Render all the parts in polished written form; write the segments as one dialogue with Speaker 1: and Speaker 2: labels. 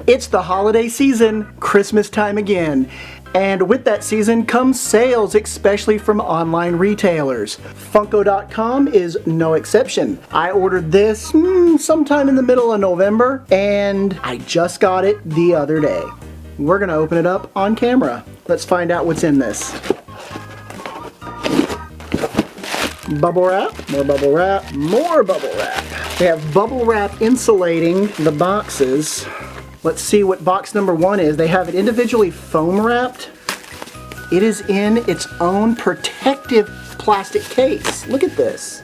Speaker 1: It's the holiday season, Christmas time again. And with that season comes sales, especially from online retailers. Funko.com is no exception. I ordered this sometime in the middle of November, and I just got it the other day. We're gonna open it up on camera. Let's find out what's in this. Bubble wrap, more bubble wrap, more bubble wrap. They have bubble wrap insulating the boxes. Let's see what box number 1 is. They have it individually foam wrapped. It is in its own protective plastic case. Look at this.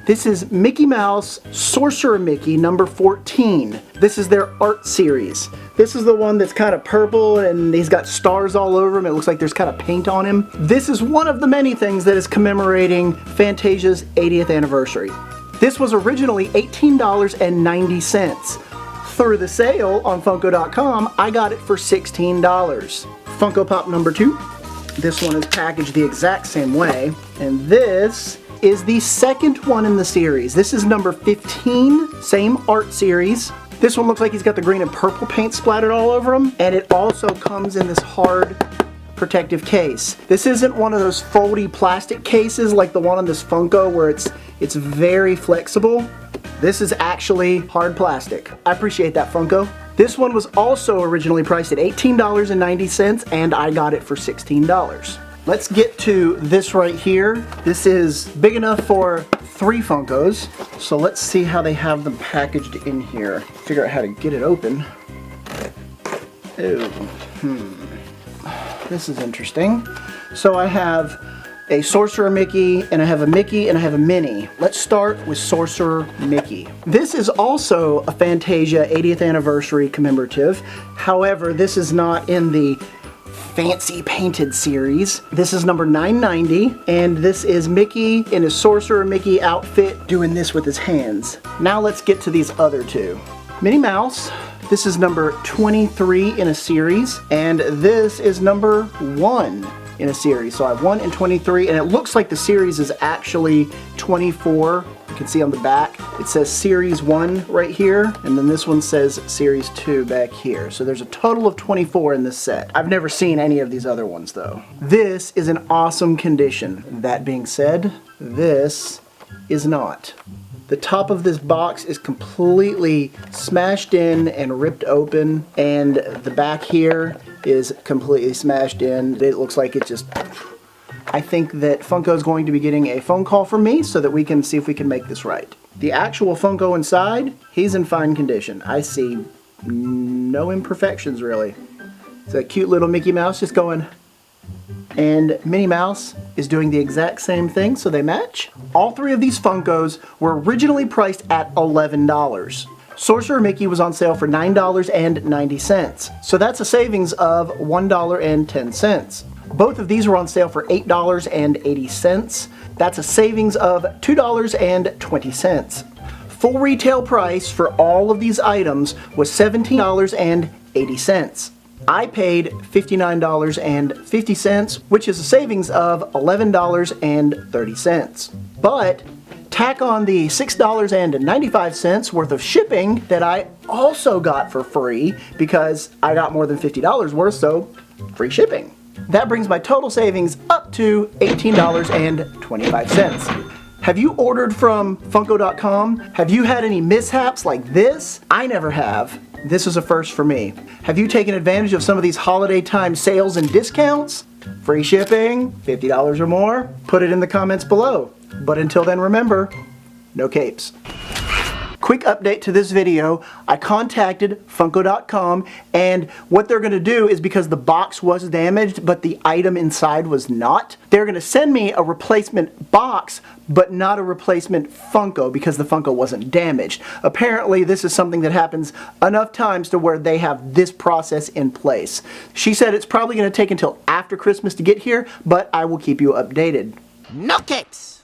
Speaker 1: This is Mickey Mouse Sorcerer Mickey number 14. This is their art series. This is the one that's kind of purple and he's got stars all over him. It looks like there's kind of paint on him. This is one of the many things that is commemorating Fantasia's 80th anniversary. This was originally $18.90. Through the sale on Funko.com, I got it for $16. Funko Pop number 2. This one is packaged the exact same way. And this is the second one in the series. This is number 15, same art series. This one looks like he's got the green and purple paint splattered all over him. And it also comes in this hard protective case. This isn't one of those foldy plastic cases like the one on this Funko where it's very flexible. This is actually hard plastic. I appreciate that, Funko. This one was also originally priced at $18.90 and I got it for $16. Let's get to this right here. This is big enough for 3 Funkos. So let's see how they have them packaged in here. Figure out how to get it open. This is interesting. So I have a Sorcerer Mickey, and I have a Mickey, and I have a Minnie. Let's start with Sorcerer Mickey. This is also a Fantasia 80th anniversary commemorative. However, this is not in the fancy painted series. This is number 990, and this is Mickey in his Sorcerer Mickey outfit doing this with his hands. Now let's get to these other 2. Minnie Mouse. This is number 23 in a series, and this is number 1 in a series. So I have 1 and 23, and it looks like the series is actually 24. You can see on the back, it says Series 1 right here, and then this one says Series 2 back here. So there's a total of 24 in this set. I've never seen any of these other ones though. This is in awesome condition. That being said, this is not. The top of this box is completely smashed in and ripped open, and the back here is completely smashed in. It looks like it just... I think that Funko is going to be getting a phone call from me so that we can see if we can make this right. The actual Funko inside, he's in fine condition. I see no imperfections really. It's a cute little Mickey Mouse just going... And Minnie Mouse is doing the exact same thing, so they match. All 3 of these Funkos were originally priced at $11. Sorcerer Mickey was on sale for $9.90, so that's a savings of $1.10. Both of these were on sale for $8.80. That's a savings of $2.20. Full retail price for all of these items was $17.80. I paid $59.50, which is a savings of $11.30. But tack on the $6.95 worth of shipping that I also got for free because I got more than $50 worth, so free shipping. That brings my total savings up to $18.25. Have you ordered from Funko.com? Have you had any mishaps like this? I never have. This is a first for me. Have you taken advantage of some of these holiday time sales and discounts? Free shipping, $50 or more? Put it in the comments below. But until then, remember, no capes. Quick update to this video. I contacted Funko.com, and what they're going to do is, because the box was damaged but the item inside was not, they're going to send me a replacement box but not a replacement Funko because the Funko wasn't damaged. Apparently this is something that happens enough times to where they have this process in place. She said it's probably going to take until after Christmas to get here, but I will keep you updated.
Speaker 2: No capes!